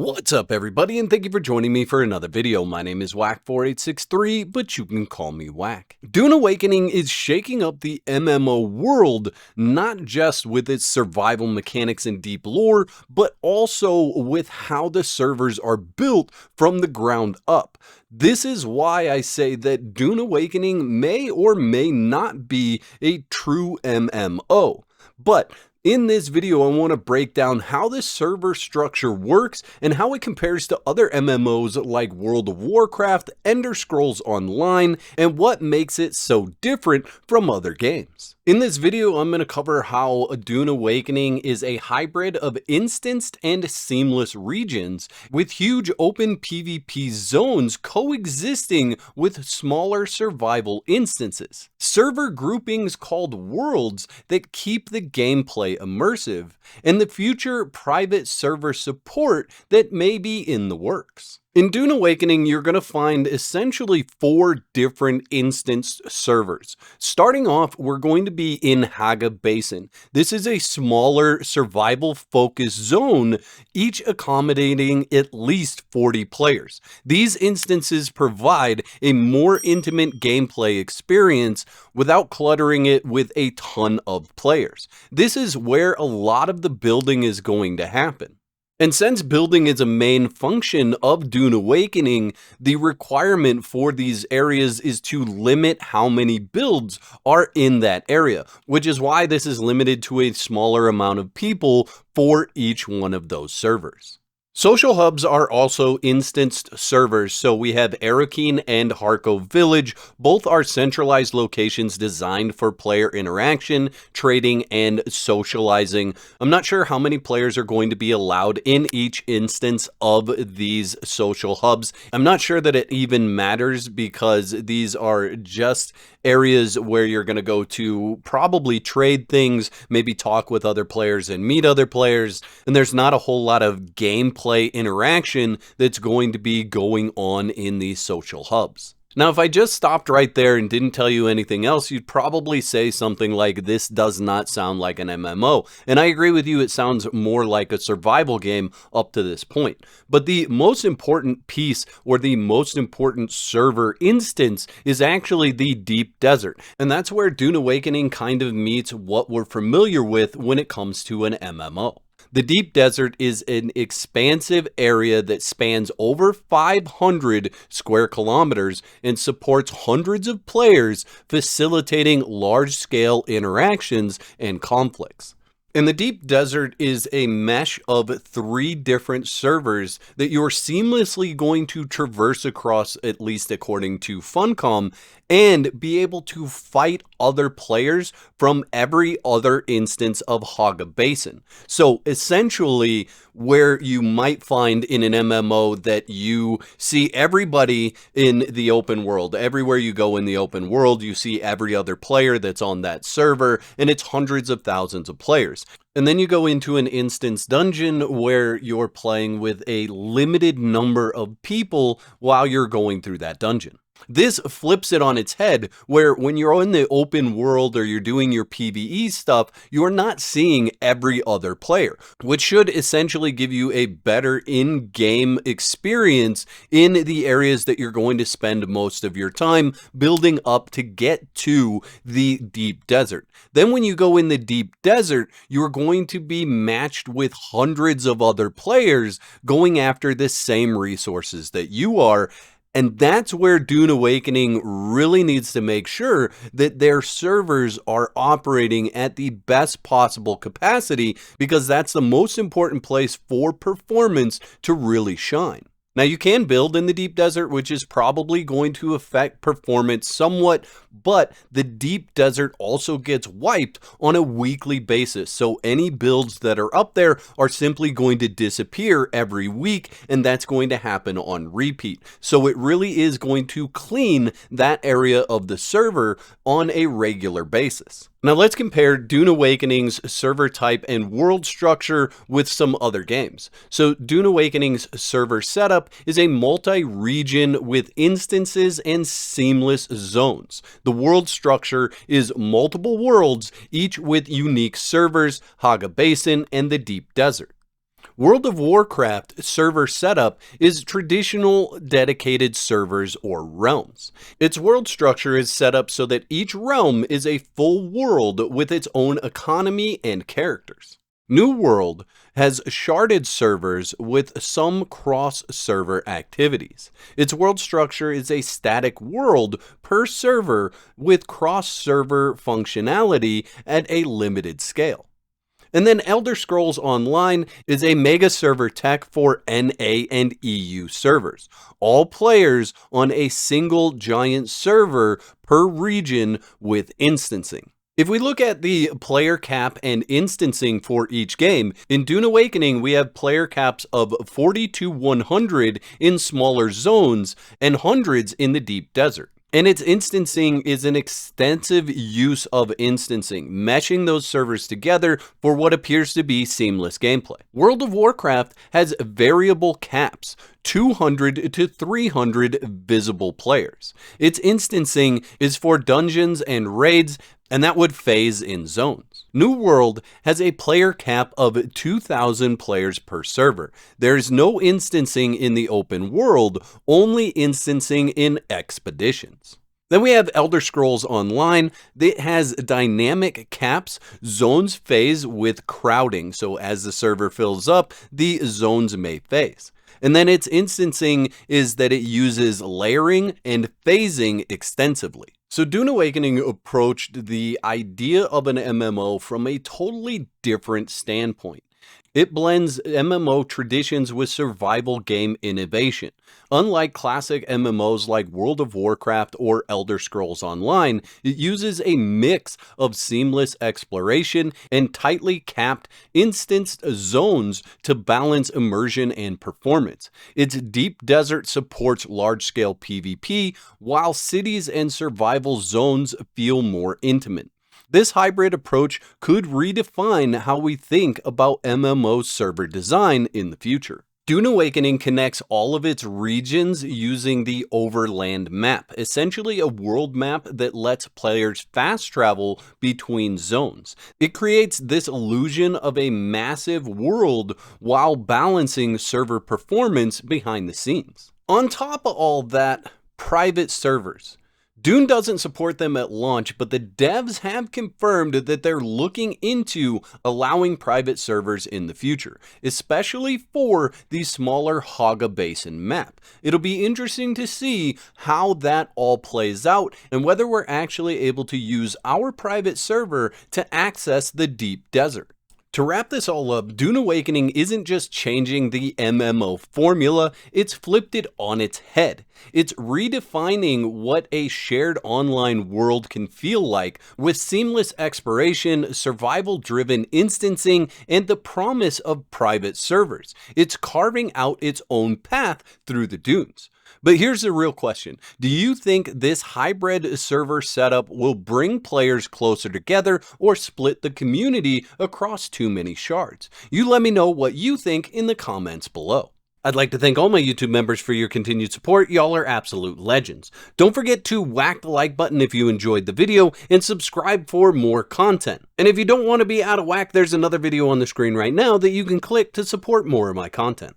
What's up everybody, and thank you for joining me for another video. My name is Whack4863, but you can call me Whack. Dune Awakening is shaking up the MMO world, not just with its survival mechanics and deep lore, but also with how the servers are built from the ground up. This is why I say that Dune Awakening may or may not be a true MMO. But in this video, I want to break down how this server structure works and how it compares to other MMOs like World of Warcraft, Ender Scrolls Online, and what makes it so different from other games. In this video, I'm going to cover how Dune Awakening is a hybrid of instanced and seamless regions with huge open PvP zones coexisting with smaller survival instances. Server groupings called worlds that keep the gameplay immersive, and the future private server support that may be in the works. In Dune Awakening, you're going to find essentially 4 different instance servers. Starting off, we're going to be in Haga Basin. This is a smaller survival-focused zone, each accommodating at least 40 players. These instances provide a more intimate gameplay experience without cluttering it with a ton of players. This is where a lot of the building is going to happen. And since building is a main function of Dune Awakening, the requirement for these areas is to limit how many builds are in that area, which is why this is limited to a smaller amount of people for each one of those servers. Social hubs are also instanced servers, so we have Arakeen and Harko Village. Both are centralized locations designed for player interaction, trading, and socializing. I'm not sure how many players are going to be allowed in each instance of these social hubs. I'm not sure that it even matters because these are just areas where you're going to go to probably trade things, maybe talk with other players and meet other players, and there's not a whole lot of gameplay interaction that's going to be going on in these social hubs. Now, if I just stopped right there and didn't tell you anything else, you'd probably say something like, this does not sound like an MMO. And I agree with you, it sounds more like a survival game up to this point. But the most important piece, or the most important server instance, is actually the deep desert. And that's where Dune Awakening kind of meets what we're familiar with when it comes to an MMO. The deep desert is an expansive area that spans over 500 square kilometers and supports hundreds of players, facilitating large-scale interactions and conflicts. And the deep desert is a mesh of 3 different servers that you're seamlessly going to traverse across, at least according to Funcom, and be able to fight other players from every other instance of Haga Basin. So essentially, where you might find in an MMO that you see everybody in the open world, everywhere you go in the open world, you see every other player that's on that server, and it's hundreds of thousands of players. And then you go into an instance dungeon where you're playing with a limited number of people while you're going through that dungeon. This flips it on its head, where when you're in the open world or you're doing your PvE stuff, you're not seeing every other player, which should essentially give you a better in-game experience in the areas that you're going to spend most of your time building up to get to the deep desert. Then when you go in the deep desert, you're going to be matched with hundreds of other players going after the same resources that you are. And that's where Dune Awakening really needs to make sure that their servers are operating at the best possible capacity, because that's the most important place for performance to really shine. Now, you can build in the deep desert, which is probably going to affect performance somewhat, but the deep desert also gets wiped on a weekly basis. So any builds that are up there are simply going to disappear every week, and that's going to happen on repeat. So it really is going to clean that area of the server on a regular basis. Now let's compare Dune Awakening's server type and world structure with some other games. So Dune Awakening's server setup is a multi-region with instances and seamless zones. The world structure is multiple worlds, each with unique servers, Haga Basin, and the Deep Desert. World of Warcraft server setup is traditional dedicated servers or realms. Its world structure is set up so that each realm is a full world with its own economy and characters. New World has sharded servers with some cross-server activities. Its world structure is a static world per server with cross-server functionality at a limited scale. And then Elder Scrolls Online is a mega server tech for NA and EU servers. All players on a single giant server per region with instancing. If we look at the player cap and instancing for each game, in Dune Awakening we have player caps of 40 to 100 in smaller zones and hundreds in the deep desert. And its instancing is an extensive use of instancing, meshing those servers together for what appears to be seamless gameplay. World of Warcraft has variable caps, 200 to 300 visible players. Its instancing is for dungeons and raids, and that would phase in zones. New World has a player cap of 2,000 players per server. There's no instancing in the open world, only instancing in expeditions. Then we have Elder Scrolls Online that has dynamic caps. Zones phase with crowding, so as the server fills up, the zones may phase. And then its instancing is that it uses layering and phasing extensively. So Dune Awakening approached the idea of an MMO from a totally different standpoint. It blends MMO traditions with survival game innovation. Unlike classic MMOs like World of Warcraft or Elder Scrolls Online, it uses a mix of seamless exploration and tightly capped instanced zones to balance immersion and performance. Its deep desert supports large-scale PvP, while cities and survival zones feel more intimate. This hybrid approach could redefine how we think about MMO server design in the future. Dune Awakening connects all of its regions using the Overland map, essentially a world map that lets players fast travel between zones. It creates this illusion of a massive world while balancing server performance behind the scenes. On top of all that, private servers. Dune doesn't support them at launch, but the devs have confirmed that they're looking into allowing private servers in the future, especially for the smaller Haga Basin map. It'll be interesting to see how that all plays out and whether we're actually able to use our private server to access the deep desert. To wrap this all up, Dune Awakening isn't just changing the MMO formula, it's flipped it on its head. It's redefining what a shared online world can feel like with seamless exploration, survival-driven instancing, and the promise of private servers. It's carving out its own path through the dunes. But here's the real question. Do you think this hybrid server setup will bring players closer together or split the community across too many shards? You let me know what you think in the comments below. I'd like to thank all my YouTube members for your continued support. Y'all are absolute legends. Don't forget to whack the like button if you enjoyed the video and subscribe for more content. And if you don't want to be out of whack, there's another video on the screen right now that you can click to support more of my content.